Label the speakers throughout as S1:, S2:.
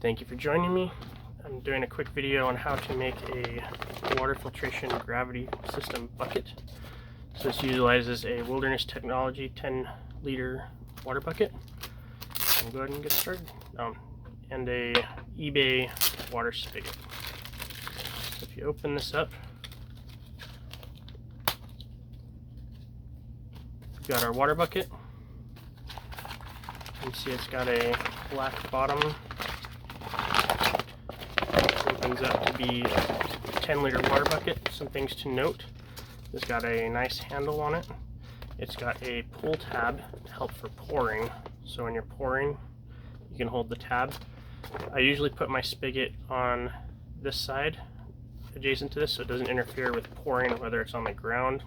S1: Thank you for joining me. I'm doing a quick video on how to make a water filtration gravity system bucket. So this utilizes a Wilderness Technology 10-liter water bucket. I'll go ahead and get started. And a eBay water spigot. So if you open this up, we've got our water bucket. You can see it's got a black bottom. It opens up to be a 10-liter water bucket. Some things to note: it's got a nice handle on it. It's got a pull tab to help for pouring. So when you're pouring, you can hold the tab. I usually put my spigot on this side, adjacent to this, so it doesn't interfere with pouring, whether it's on the ground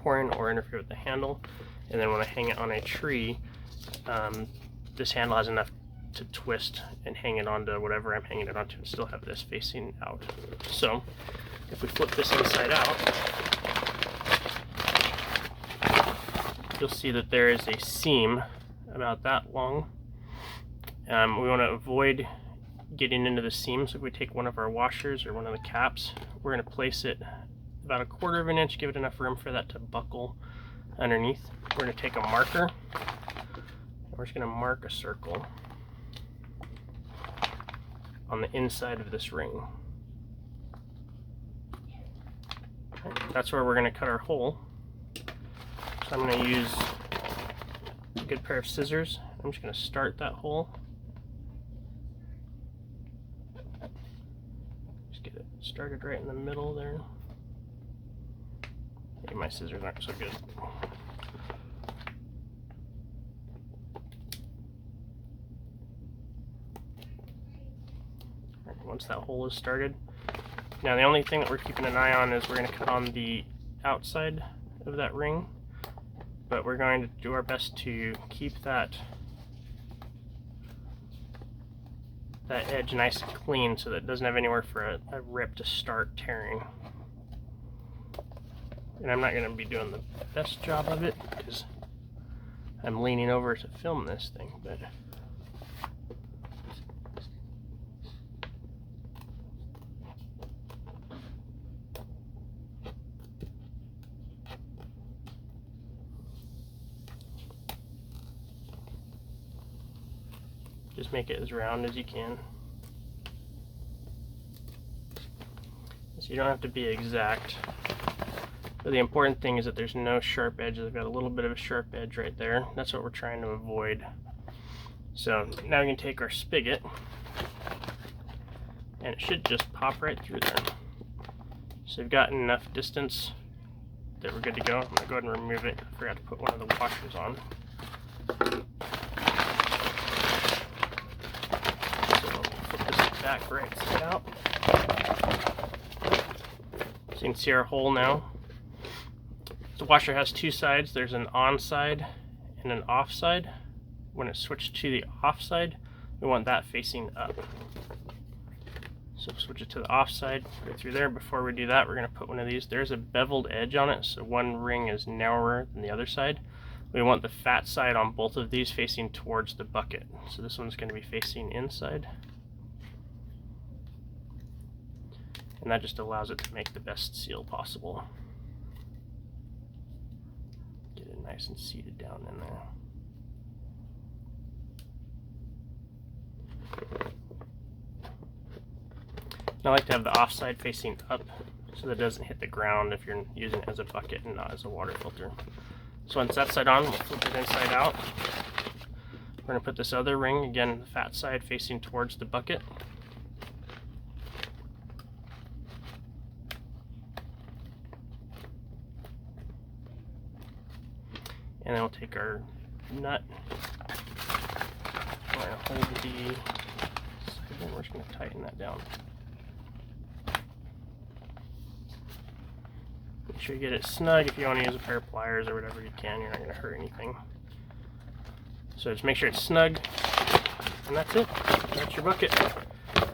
S1: pouring or interfere with the handle. And then when I hang it on a tree, this handle has enough to twist and hang it onto whatever I'm hanging it onto and still have this facing out. So if we flip this inside out, you'll see that there is a seam about that long. We want to avoid getting into the seam, so if we take one of our washers or one of the caps, we're going to place it about 1/4 of an inch, give it enough room for that to buckle underneath. We're going to take a marker, and we're just going to mark a circle on the inside of this ring. Okay, that's where we're going to cut our hole. So I'm going to use a good pair of scissors. I'm just going to start that hole. Just get it started right in the middle there. Maybe my scissors aren't so good. Once that hole is started, now the only thing that we're keeping an eye on is we're going to cut on the outside of that ring, but we're going to do our best to keep that edge nice and clean so that it doesn't have anywhere for a rip to start tearing. And I'm not going to be doing the best job of it because I'm leaning over to film this thing, but just make it as round as you can. So you don't have to be exact. But the important thing is that there's no sharp edges. I've got a little bit of a sharp edge right there. That's what we're trying to avoid. So now we can take our spigot, and it should just pop right through there. So we've gotten enough distance that we're good to go. I'm going to go ahead and remove it. I forgot to put one of the washers on. Back right side out. So you can see our hole now. The washer has two sides. There's an on side and an off side. When it's switched to the off side, we want that facing up. So switch it to the off side, go through there. Before we do that, we're going to put one of these. There's a beveled edge on it, so one ring is narrower than the other side. We want the fat side on both of these facing towards the bucket. So this one's going to be facing inside. And that just allows it to make the best seal possible. Get it nice and seated down in there. And I like to have the offside facing up so that it doesn't hit the ground if you're using it as a bucket and not as a water filter. So once that's side on, we'll flip it inside out. We're going to put this other ring, again, the fat side facing towards the bucket. And then we'll take our nut, we're going to hold the side, and we're just going to tighten that down. Make sure you get it snug. If you want to use a pair of pliers or whatever, you can. You're not going to hurt anything. So just make sure it's snug, and that's it. That's your bucket.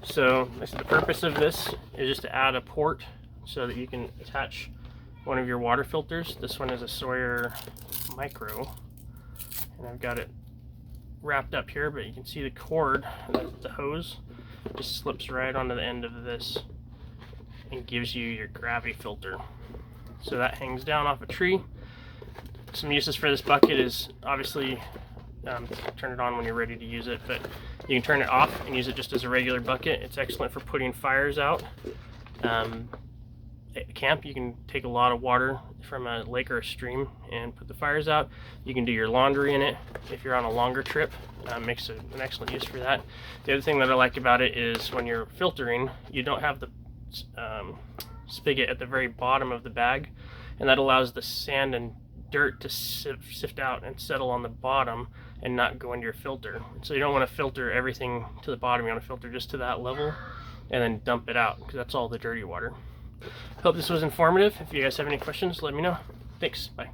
S1: So the purpose of this is just to add a port so that you can attach one of your water filters. This one is a Sawyer Micro, and I've got it wrapped up here, but you can see the cord, the hose just slips right onto the end of this and gives you your gravity filter. So that hangs down off a tree. Some uses for this bucket is obviously turn it on when you're ready to use it, but you can turn it off and use it just as a regular bucket. It's excellent for putting fires out. At camp, you can take a lot of water from a lake or a stream and put the fires out. You can do your laundry in it if you're on a longer trip. Makes an excellent use for that. The other thing that I like about it is when you're filtering, you don't have the spigot at the very bottom of the bag, and that allows the sand and dirt to sift out and settle on the bottom and not go into your filter. So you don't want to filter everything to the bottom. You want to filter just to that level and then dump it out, because that's all the dirty water. Hope this was informative. If you guys have any questions, let me know. Thanks. Bye.